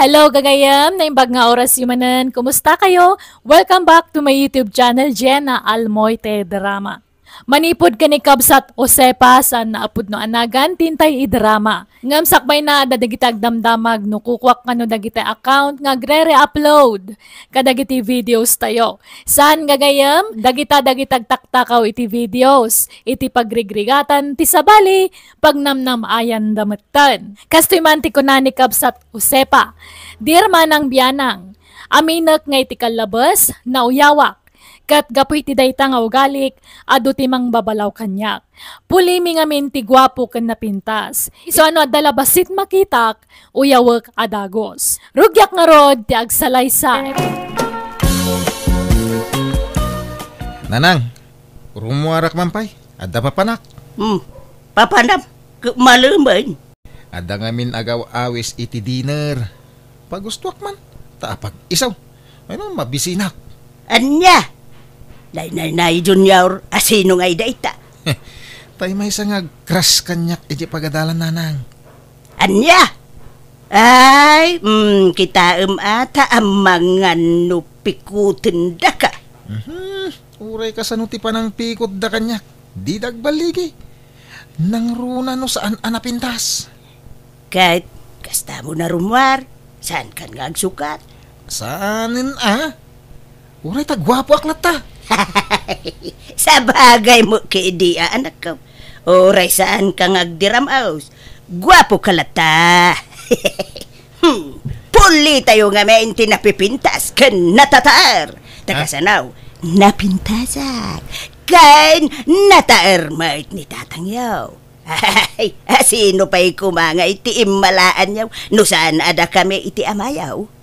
Hello gagayam, naimbag nga oras yumanan. Kumusta kayo? Welcome back to my YouTube channel, Jenna Almoite Drama. Manipod ka ni Kabsat Osepa sa naapod no anagan, tintay idrama. Ngam sakbay na dadagitag damdamag no kukwak nga no dagitay account nga gre-re-upload. Kadagiti videos tayo. Saan gagayam? Dagitag taktakaw iti videos. Iti pagrigrigatan ti sabali, pagnamnam ayan dametan. Kastoy man ti kunani Kabsat Osepa. Dear manang biyanang, aminak nga iti kalabas na uyawak. Kat gapoy ti dayta nga ugalik, adu ti mang babalaw kanyak. Pulimi nga min ti gwapo ken napintas. Iso ano adalabasit makitak, uyawak adagos. Rugyak nga rod ti agsalaysay. Nanang, rumuarak mampay, adda papanak. Papanap, malumbay. Adda nga min agaw awis iti dinner. Pagustuak man, taapag isaw. Ano, mabisinak. Anya? Nay, Junior, asino nga dayta? Tay may nga crush kanyak iti pagadalan nanang. Anya? Ay, kita ata ang mga nupikutin da ka. Uray ka sa nuti pa ng pikot da kanyak. Di dagbaligi. Nang runa no saan anapintas. Kahit kasta mo na rumwar, saan ka nga agsukat? Saanin Uray tagwapo aklat ta. Sa bagay mo kiidia anak ko. Oray saan ka ngagdiramaos. Gwapo kalata. Puli tayo nga may inti napipintas kan natataar. Takasanaw, napintasan. Kan nataar mait ni tatangyaw. Ay, sino pa'y kumanga iti imalaan yaw. No saan ada kami iti amayaw.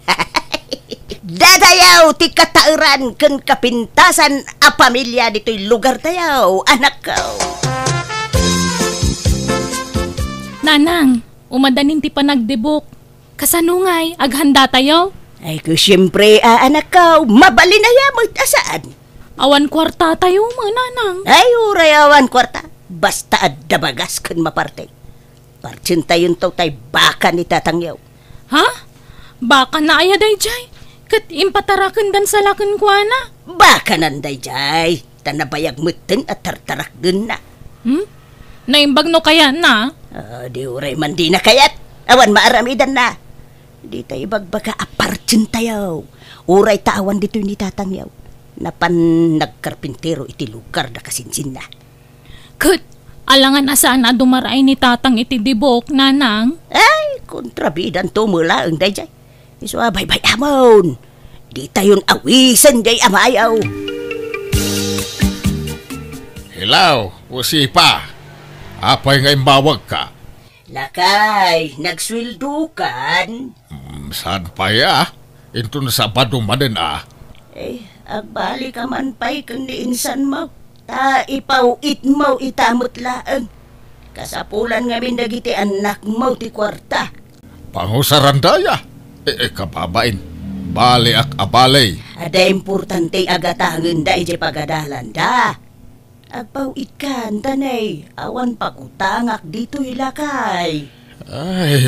Dadayaw ti katauran ken kapintasan a pamilya dito'y lugar tayaw, anak ko. Nanang, umadanin ti panagdibok. Kasanungay, aghanda tayo. Ay ko siyempre, anak ko, mabali na yamot asaan. Awan kwarta tayo mga nanang. Ay, urayawan kwarta. Basta adabagas ken maparte. Partsin tayon to tay baka ni tatangyaw. Ha? Baka na ayaday jay. Kat impatarakan dan salakan ko na. Baka nanday jay. Tanabayag mutin at tartarak dun na. Naimbag no kaya na? Di uray man di na kayat. Awan maaramidan na. Di tayo bagbaga apartsin tayo. Uray taawan dito ni tatangyaw. Napan nagkarpintero iti lugar na kasinsin na. Kat, alangan asaan na dumaray ni tatang iti dibok, nanang? Ay, kontrabidan to mula ang day jay. So, bay amon. Di tayon awisan day amayaw. Hilaw, usipa. Apay nga imbawag ka. Lakay, nagswildukan. Saan pa ya? Ito na sa badumanin Agbali ka man pa'y kung niinsan mo. Ta ipawit mo itamot laang. Kasapulan nga mindagiti anak mo ti kwarta. Pangusarandaya. Kapabain. Bali ak abalay. Ada importante agatangan da iti pagadalan da. Agpawit ka, tanay. Awan pakutangak dito ilakay. Ay,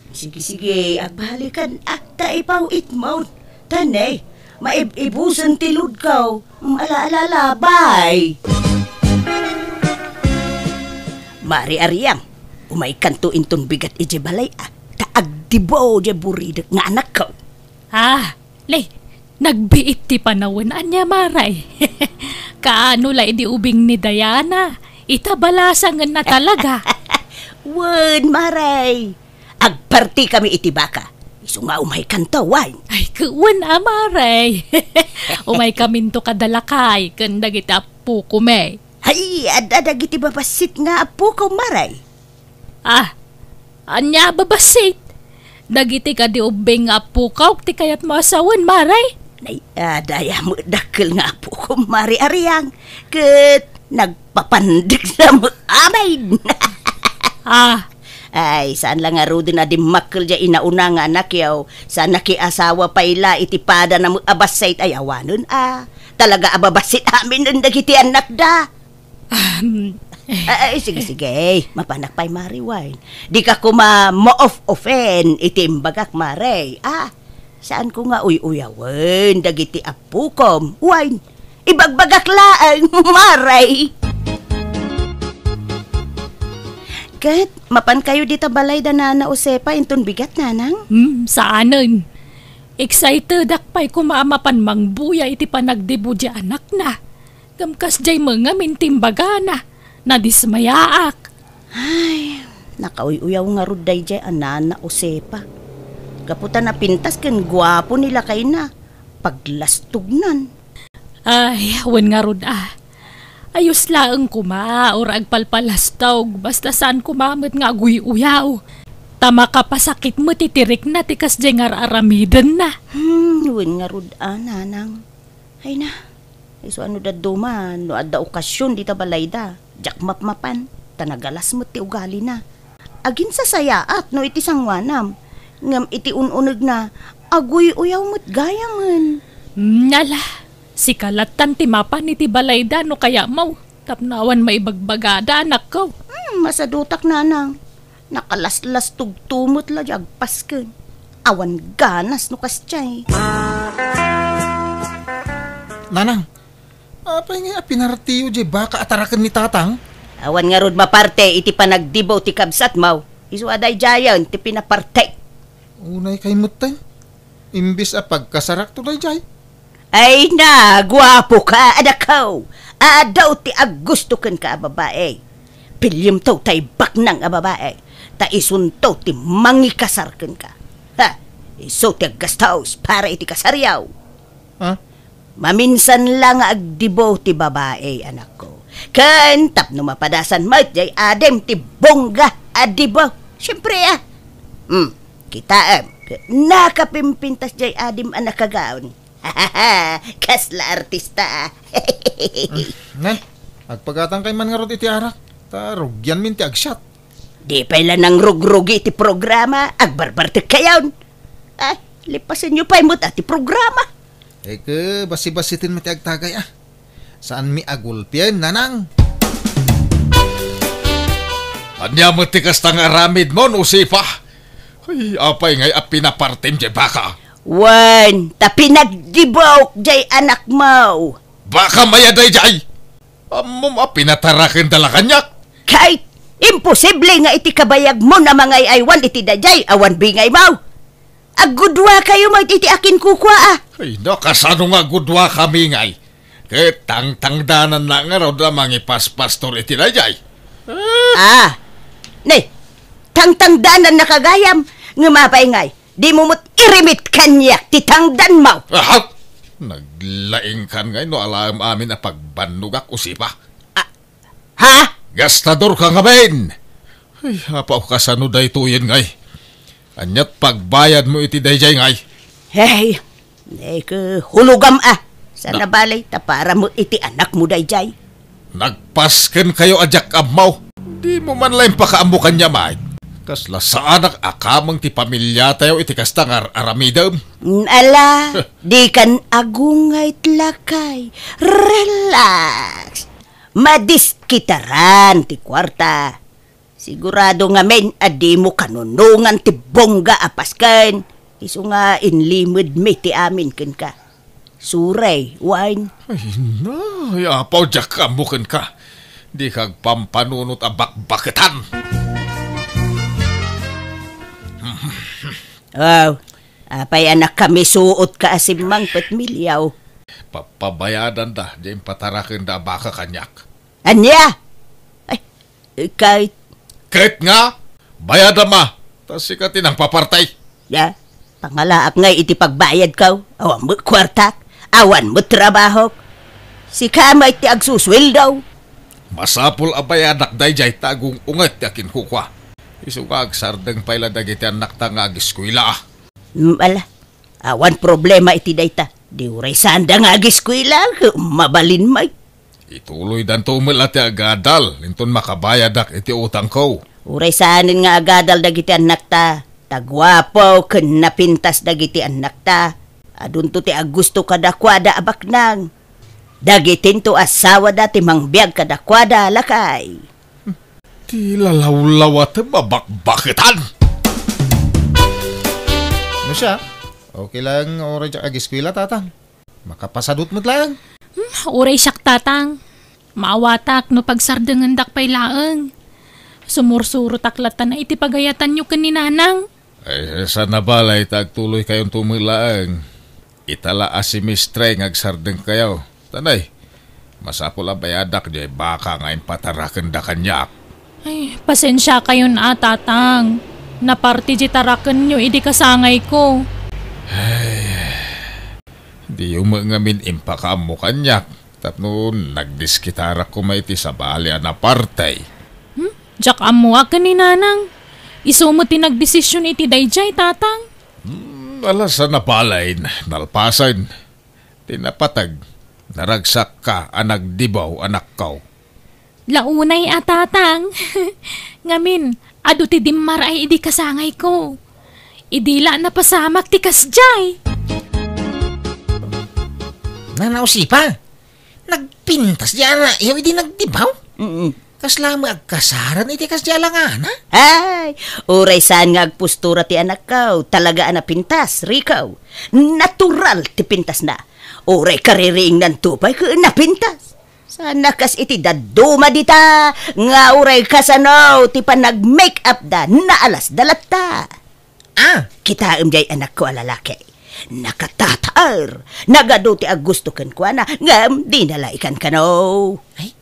Sige, agbalikan. Ta ipawit mo. Tanay, maibusan tilud ka. Alaala, bye. Mari Ariang, umay kanto inton bigat iti balay Taagdibo di buridak nga anak ko. Nagbiit ti panawin anya maray. Kaano la di ubing ni Diana. Itabalasangan na talaga. Wen, maray. Agparti kami iti baka. Iso nga umay kanto, wine. Ay, kuwan maray. Umay kaminto kadalakay. Kanda kita po kume. Ay, adadag iti babasit nga apo ko, maray. Anya babasit. Dagiti ka di ubing nga apo ka. Ti kayat masawan, maray. Nay, daya mo dakil nga apo ko, Mari Ariang. Kat nagpapandig na mo amay. Ay, saan lang nga rudi na di makil dya inauna nga anak yaw. Saan nakiasawa pa ila itipada na mo abasait ayawanon Talaga ababasit amin nun dagiti anak da. Ay, sige. Mapanak pa'y mare, wine. Di ka kuma mo-off-offen, itimbagak mare. Saan ko nga uy-uyawan, dagiti apukom, wine. Ibagbagak laang, mare. Kat, mapan kayo dita balay da nana Josepa, inton bigat nanang? Saanan? Excited akpay kumamapan mangbuya iti panagdibo di anak na. Gamkas jay mga mintimbaga na dismayaak. Ay, nakauy-uyaw nga ruday jay nana Josepa. Gaputan na pintas ken guwapo nila kay na. Paglastugnan. Ay, wen nga rud Ayos laeng kuma or agpalpalastog basta saan kumamit nga aguy-uyaw. Tama ka pasakit mo titirik na tikas jay nga aramiden na. Wen nga rud nanang. Ay na. So ano da duman, no adda okasyon dita balay da. Jak mapmapan, tanagalas mo ti ugali na. Agin sa sayaat no iti sangwanam. Ngam iti ununeg na, aguy-uyaw mo't gayaman. Nala, si kalatan ti mapan iti balay da no kaya mau. Tapnawan maibagbagada anak ko. Masadutak nanang. Nakalaslas tugtumot la jag pasken. Awan ganas no kasyay. Nanang, apay nga pinartiyo jay baka atarakan ni tatang? Awan nga rod maparte iti panagdibo ti kabsat maw. Isu aday jayan ti pinaparte. Unay kay mutay. Imbis pagkasarak to day jay. Ay na, guwapo ka, adakaw. Adaw ti agusto ken ka babae. Pilyem taw tay baknang a babae. Ta isuntaw ti mangikasar ken ka. Iso ti aggastaws para iti kasaryaw. Maminsan lang agdibo ti babae, anak ko. Ken tapno mapadasan mo jay adem ti bongga adibo. Siyempre kita nakapimpintas jay adim anak kagaon. Kasla artista. Nay, agpagatang kay man nga rod iti arak. Rugyan min ti agsyat. Di pala nang rugrugi iti programa, agbarbarte kayawn. Lipasin nyo pa imot ati programa. Basi-basitin mo ti agtagay Saan mi agulpien, nanang? Anya mo ti kastang aramid mo, Josepa. Ay, apay ngay pinapartim jay baka. Wan, ta pinagdibok jay anak mo. Baka mayaday jay. Amom pinatarakin dala kanyak. Kahit imposible nga iti kabayag mo na mga aywan iti dajay awan bingay mo. Agudwa kayo mo iti akin kukwa Ay, nakasano nga gudwa kami ngay. Kaya tang-tangdanan na nga raw da mga paspastor iti dajay. Ne, tang-tangdanan na kagayam. Ngumapay ngay, di mo mo't irimit kanyak ti tangdan mo. Naglaing kan ngay no alam amin na pagbanugak Josepa. Gastador ka nga ben. Ay, apaw kasano day tuyin ngay. Anyat pagbayad mo iti dayjay ngay. Hey, hulugam sa nabalay ta para mo iti anak mo dayjay. Nagpasken kayo ajak amaw. Di mo man lang pakaamukan niya may. Kasla sa anak akamang ti pamilya tayo iti kastangar aramidam. Ala, di kan agungay tlakay. Relax. Madiskitaran ti kwarta. Sigurado nga men adi mo kanunungan ti bongga apasken. Isu nga inlimod me ti amin ken ka. Suray, wine. Ay na, apaw jak amukan ka. Di kag pampanunot abak-baketan. Apay anak kami suot ka asimang petmilyaw. Papabayadan da, diyan patarakin da baka kanyak. Anya? Ay, kahit nga, bayada ma, tas ikatin ang papartay. Pangalaak ngay iti pagbayad ka, awan mo kwartak, awan mo trabaho. Si kamay ti agsuswil daw. Masapul abayadak dayjay tagong ungat yakin kukwa. Isugag sardeng payla dagiti anak ta nga agiskwila. Awan problema iti dayta. Di uray sanda nga agiskwila, mabalin may. Ituloy dan tumil ati agadal, linton makabayadak iti utang ko. Uray sanin nga agadal dagiti anak ta. Tagwapo ken napintas dagiti anak ta. Adunto ti agusto kadakwada abaknang. Dagitin to asawa dati mangbiag kadakwada lakay. Di lalaw-law at mabakbakitan. Ano siya? Okay lang oray dyan agiskwila, tatang. Makapasadot mo't lang. Uray siyak tatang. Maawatak no pagsardengan dakpay laeng. Sumursurot aklatan na iti pagayatan nyo kaninanang. Ay, sa nabalay tagtuloy kayong tumilaang. Itala si Mistre ngagsardeng kayo. Tanay, masapul ang bayadak di baka ngayon patarakan da kanyak. Ay, pasensya kayo na tatang. Naparti di tarakan nyo idi kasangay ko. Di umangamin impaka mo kanyak. Tapno nagdiskitara ko maiti sa bali na partay. Diyak amuwa kaninanang. Isumo ti nagdesisyon iti dayjay tatang. Alas sa napalay, nalpasan. Tinapatag, naragsak ka, nagdibaw, anak kaw. Launay tatang. Ngamin, adu ti dimmar ay idi kasangay ko. Idila na pasamak ti kasjay. Nanausi pa. Nagpintas diyan na. Iyaw hindi nagdibaw. Kasla magkasaran iti kasya lang ana. Ay, uray saan nga agpustura ti anak kaw, talaga ana pintas, rikaw. Natural ti pintas na. Uray kaririing ng tupay ka napintas. Sana kas iti daduma dita, nga uray kasanaw ti panag-make up da, naalas dalata. Kita jay anak ko alalaki. Nakatatar, nagado ti agusto ken ko na, ngam di nalaikan ka no. Ay,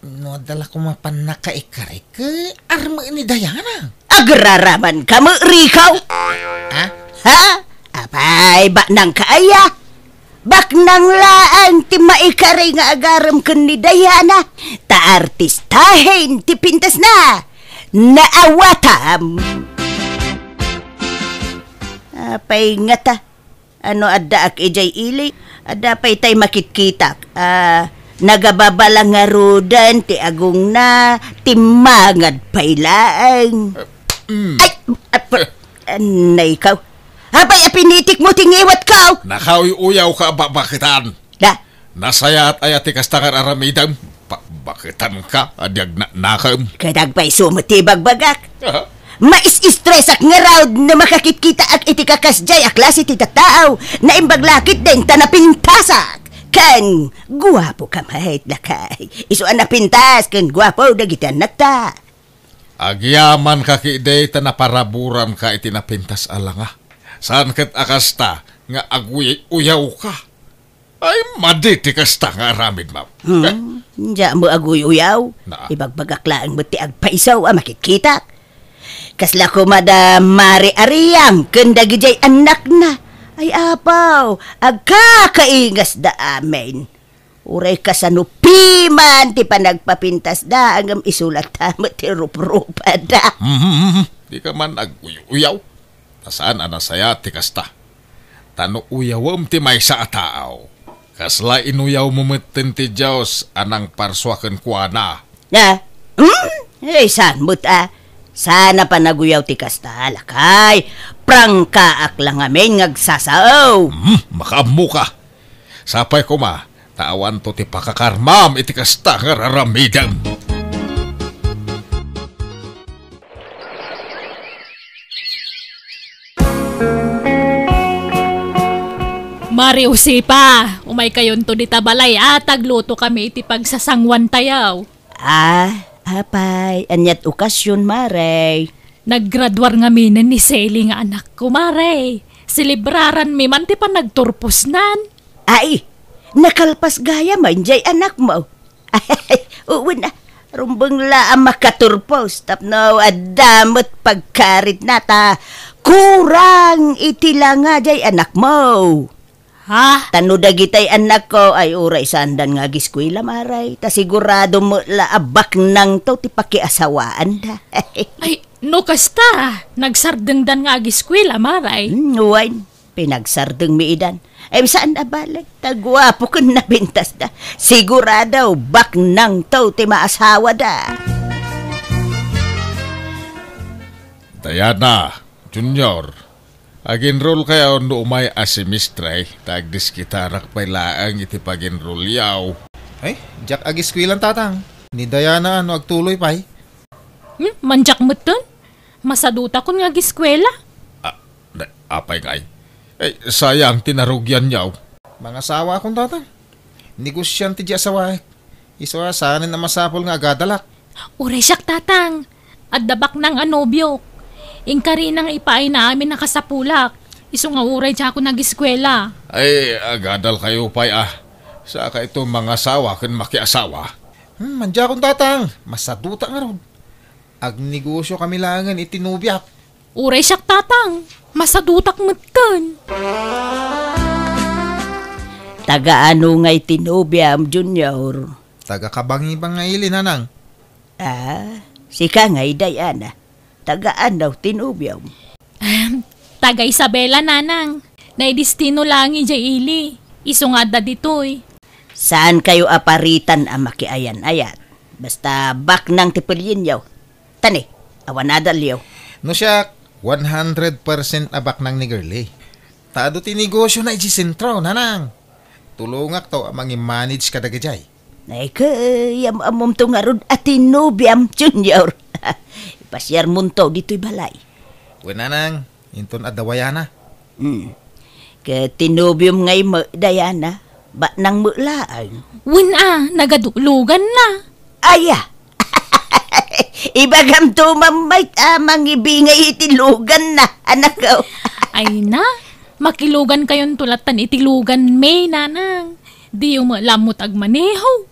no, dala ko mapanakaikaray ka. Arma ni Diana. Agraraman ka mo, rikaw. Ha? Apay, ba nang kaaya? Bak nang laan ti maikaray nga agaram ken ni Diana. Ta artistahin ti pintas na. Naawatam. Apay nga ta. Ano adda ak ijay ili? Adda pay tay makitkitak. Nagababalang nga rudan, ti agong na, ti mangad pailaang. Ay, anay ikaw. Abay, apinitik mo tingiwat ka. Nakaw-uyaw ka bakitan. Da? Nasayat ay ati kastangan aramidam. Bakitan ka, adyag nakam. Kadagpay sumutibag bagak. Mais-stress ak nga raw na makakitkita ak iti kakasjay ak klase ti tataaw na imbaglakit din tanapintasak. Kan, guwapo ka mahit lakay. Isuan na pintas, kan guwapo dagitan nakta. Agyaman ka kiday tanaparaburan ka itinapintas alanga. Saan kat akasta nga aguy-uyaw ka? Ay, maditi kasta nga aramid, ma'am. Diya mo aguy-uyaw. Ibagbagaklaan mo ti agpaisaw makikita. Kasla ko Mari Ariang, kandagijay anak na. Ay apaw, agkakaingas da amin. Uray ka sa nupiman, ti panagpapintas da, agam isulat tamo ti rup-rupa da. Di ka man aguy-uyaw. Tasaan anasaya ti kasta. Tano uyawam ti may sa ataaw. Kasla inuyaw mumutin ti Diyos anang parswakan kwa na. Saan mo ta? Sana pa naguyaw ti kasta, lakay. Prangkaak lang amin ngagsasaw. Makamu ka. Sapay ko ma, tawan to ti pakakarmam iti kasta nga raramidam. Mari usipa, umay kayon to di tabalay tagluto kami iti pagsasangwan tayaw. Apay, anyat okasyon, Maray. Naggraduar nga minan ni Sally nga anak ko, Maray. Silibraran mi man ti pa nagturpos nan. Ay, nakalpas gaya man jay anak mo. Ay, uwan na. Rumbang laang makaturpos. Tapno, adamot pagkarit nata. Kurang itila nga jay anak mo. Ha? Tano dagitay anak ko ay uray sandan nga giskwila, Maray. Ta sigurado mo laabak nang to ti pakiasawaan da. Ay, no kasta. Nagsardengdan nga agiskwila, Maray. Nuwain, pinagsardeng mi idan. Ay, saan na balik? Tagwapo ko na bintas da. Sigurado, bak nang to ti maasawa da. Diana, Junior. Aginroll kayo no umay asimistre, tagdis kita rakpay laang iti paginroll yaw. Ay, Jack agiskwilan tatang. Ni Diana ano agtuloy pay. Manjak mo ton? Masaduta ko nga giskwela. Apay ngay. Sayang tinarugyan niyaw. Mga asawa akong tatang. Negosyante di asawa. Iso saanin na masapol nga agadalak. Uray siyak tatang. At dabak ng anobyo. Ingkari nang ipaay na amin na kasapulak. Iso nga uray siya ako nag-eskwela. Agadal kayo pay Saka ito mga asawa kan makiasawa. Mandya akong tatang. Masaduta nga ron. Ag negosyo kami langan itinubyak. Uray siyak tatang. Masadutak mutkon. Taga-ano nga'y tinubiam, Junior? Taga-kabangibang nga ili, nanang. Sika nga'y Diana. Taga-ano tinubiam? Taga Isabela nanang. Naidistino lang ili. Iso nga da ditoy. Saan kayo aparitan ang makiayan-ayat? Basta bak ng tipilyin yaw. Tani, awanadal yaw. No siya, 100% abak ng ni girlie. Tado ti negosyo na ijisentro, nanang. Tulungak to amang i-manage ka dagajay. Ay kayam amom to nga rod at tinubiam, Junior. Ipasyar munto dito'y balay. Nanang, inton adawayana. Ka tinubiam nga'y Diana, ba nang mulaang? Nagadulugan na. Aya! Ibagam to mamay amang ibingay itilugan na, anak ko. Ay na, makilugan kayon tulatan itilugan may nanang. Di yung malamot agmaneho.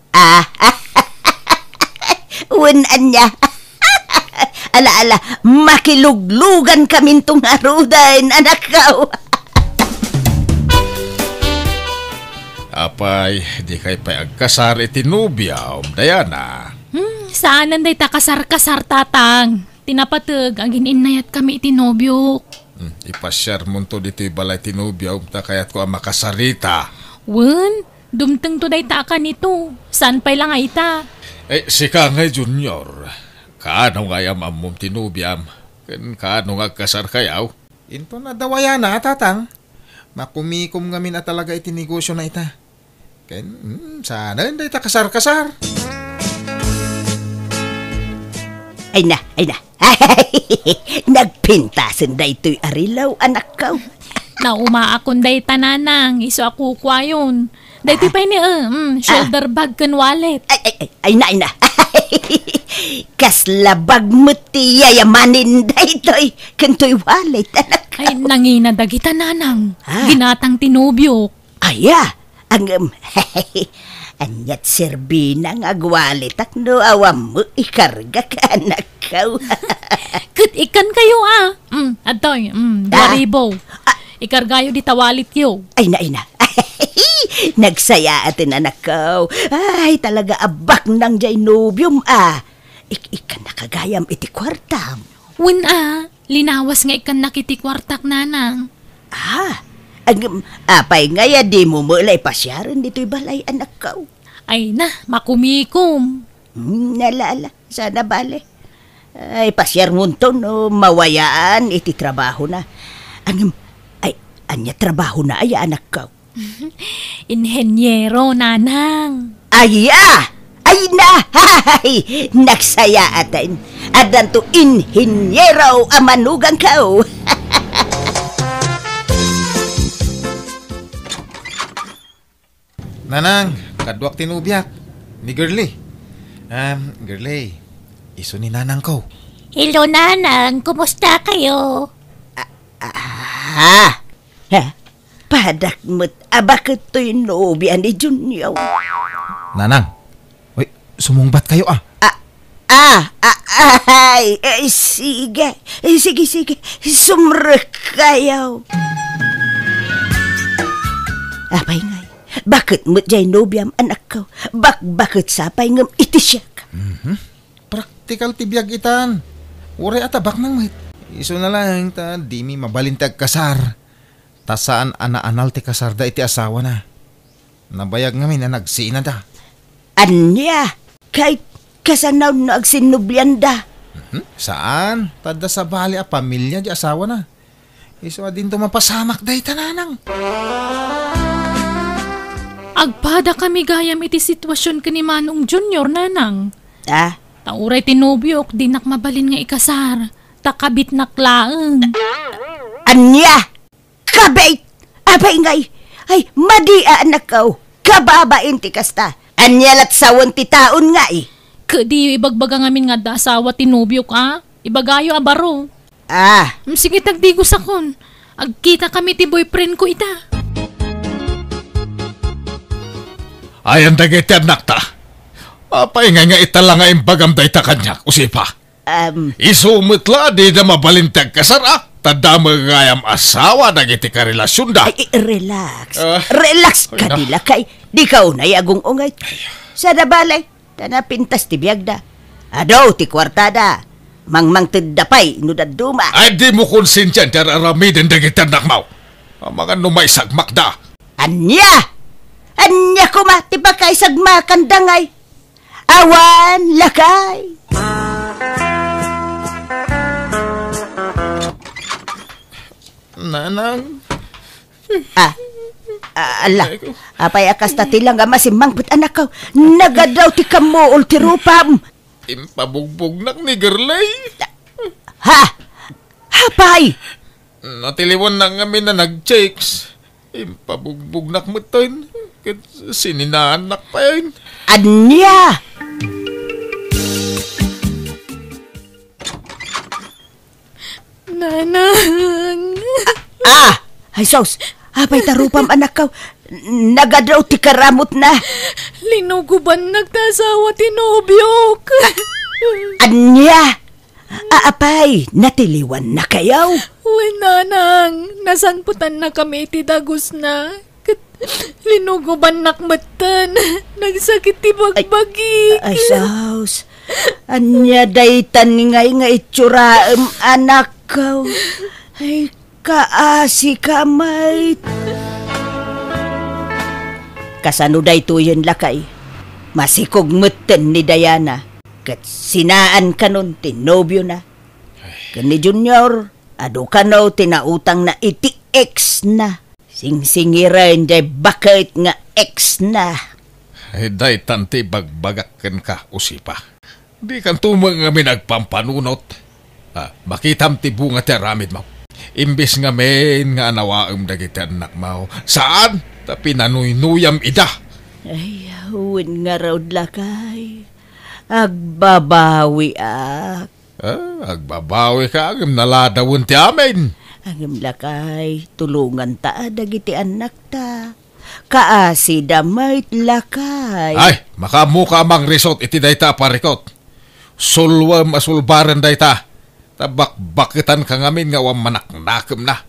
Unan niya. Ala, makiluglugan kami itong arudan, anak ko. Apay, di kay pay agkasar itinubyaw, Diana. Saanan day kasar-kasar tatang. Tinapatag, ang gininayat kami itinobyo. Ipasyar mo to dito'y balay tinubyaw, kayat ko ang makasarita. Dumteng to day taka nito. San pay lang ay ta? Sika ngay, Junior. Kaano nga yam amom tinubyam? Kaano nga kasar kayaw? Into na dawayana, tatang. Makumikom kami na talaga itinegosyo na ita. Sana hindi ta kasar-kasar. Ay na. Nagpintasan da ito'y arilaw, anak ko. Naumaakon day tananang. Iso ako kwayon. Dahiti pa ni shoulder bag kan wallet. Ay na. Kaslabag mo ti yayamanin da ito'y kanto'y wallet, anak ko. Ay, nanginadagi tananang. Ginatang tinubyo. Anyat serbina nga agwalit ak no awam mo ikarga ka, anak ko. Kat ikan kayo Adoy, 2,000. Ikargayo di tawalit yo. Ay na. Nagsaya atin, anak ko. Ay, talaga abak ng jaynobium Ikan nakagayam iti kwartam. Linawas nga ikan nakitikwartak nanang. Apay ngaya di mo mulay pasyaran dito'y balay, anak ko. Ay na, makumikom. Nalala, sana bale. Ay, pasyar mo to, no, mawayaan, iti trabaho na. Anya trabaho na, ay, anak ko. Inhenyero, nanang. Ay na, nagsaya atin. Adan to inhenyero amanugang ko. Nanang, kadwak tinubyak. Ni girlie. Girlie, iso ni nanang ko. Hello, nanang. Kumusta kayo? Padak mo't abakit to'y nobya ni Junior. Nanang, sumungbat kayo Sige. Sumrek kayo. Apay ngay. Bakit mo't jay nobyam, anak ko? Bakit sapay ngam iti siya ka? Praktikal tibiyag itan. Uray atabak nang mahit. Iso na lang di mi mabalintag kasar. Tasaan ana-anal ti kasar da iti asawa na. Nabayag ngamin na nagsina da. Anya? Kahit kasanaw na agsinublyan da. Saan? Tada sa bali pamilya di asawa na. Iso din to mapasamak da itananang. Agpada kami gayam iti sitwasyon ka ni Manong Junior, nanang. Tauray tinubyok, di nak mabalin nga ikasar. Takabit naklaang. Anya! Kabait! Abay ngay! Ay, madia anak ko! Kababain ti kasta! Anya lat sawon ti taon nga eh! Kadi ibagbaga ngamin nga da asawa tinubyok Ibagayo abaro. Sige tagdigos akon. Agkita kami ti boyfriend ko ita. Ayan dagiti anak ta. Paingay nga itala nga imbagam day ta kanya, usipa. Isumutla di na mabalintag kasara. Tadama ngayam asawa dagiti karelasyon da. Ay, relax. Relax ka nila kay. Di ka unay agong ungay. Sa dabalay, tanapintas ti biyagda. Adaw ti kwartada. Mangmang tindapay, nudaduma. Ay di mo konsensyan dararamidan dagiti anak mo. Mga numay sagmak da. Anya! Anya kuma, ti ba kay sagmakan dangay? Awan, lakay. Nanang. Ala, apay akas ta tilang nga masimangbut anak ko. Nagadaw ti kamo ulti rupam. Impabugbog nak ni Gerlay. Ha? Hapay? Natiliwon na nga na nag-checks. Impabugbog nak mo tayo. Sininaanak pa yun. Anya? Nanang. Ay sos, apay tarupam anak ko. Nagadaw ti karamot na. Linuguban nagtasawa tinubyok. Anya? Apay, natiliwan na kayaw. Uy, nanang, nasanputan na kami ti dagos na. Linuguban nakmatan. Nagsakit ti bagbagi. Ay sos, anya daytan ngay nga itsuraem anak ko. Ay, kaasi kamay. Kasano daytoyen lakay. Masikog meten ni Diana. Kat sinaan kanon tinobyo na. Kani Junior, ado kano tinautang na iti ex na. Singsingiran day bakit nga ex na. Ay day tanti bagbagakan ka, usipa. Di kan tumang nga minagpampanunot. Makitam ti bunga ti aramid mo. Imbis nga men nga anawaam dagiti anak mo. Saan? Ta pinanuynuyam ida. Ay, huwin nga raw lakay. Agbabawi ak. Agbabawi ka agam naladawon ti amin. Agam lakay, tulungan ta dagiti anak ta. Kaasi damay lakay. Ay, makamuka mang resort iti dayta parikot. Sulwam asulbaran dayta. Tabak-bakitan ka ngamin nga wang manaknakem na.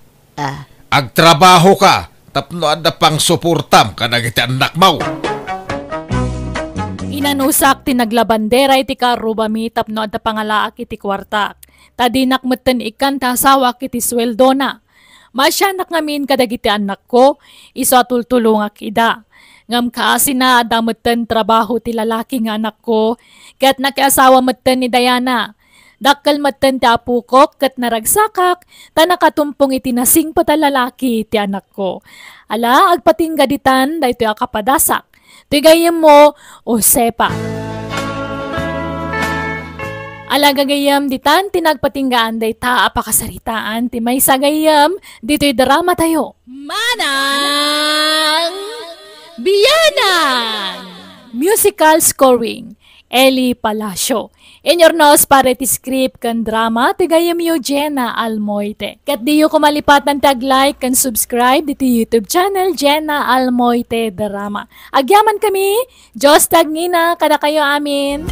Agtrabaho ka, tapno ada pang suportam ka nagiti anak mo. Inanusak ti naglabandera iti karubami tapno ada pangalaak iti kwartak. Tadinak meten ikan tasawak iti sweldo na. Masyanak ngamin kadagiti anak ko, iso tultulungak ida. Ngam kaasi na adameten trabaho ti lalaki nga anak ko, kat nakiasawa meten ni Diana. Dakkel meten ti apukok kat naragsakak, tanakatumpong iti nasing patalalaki ti anak ko. Ala, agpatingga ditan, dahito akapadasak. Tigayem mo, Josepa. Ala gagayam ditan, tinagpatinggaan dayta apakasaritaan, ti may sagayam, dito'y drama tayo. Manang Biyanan! Musical scoring, Eli Palacio. In your nose para ti script kan drama, tigayam yo Jenna Almoite. Kat di yo kumalipatan tag-like kan subscribe diti YouTube channel Jenna Almoite Drama. Agyaman kami, Diyos tag ngina, kada kayo amin.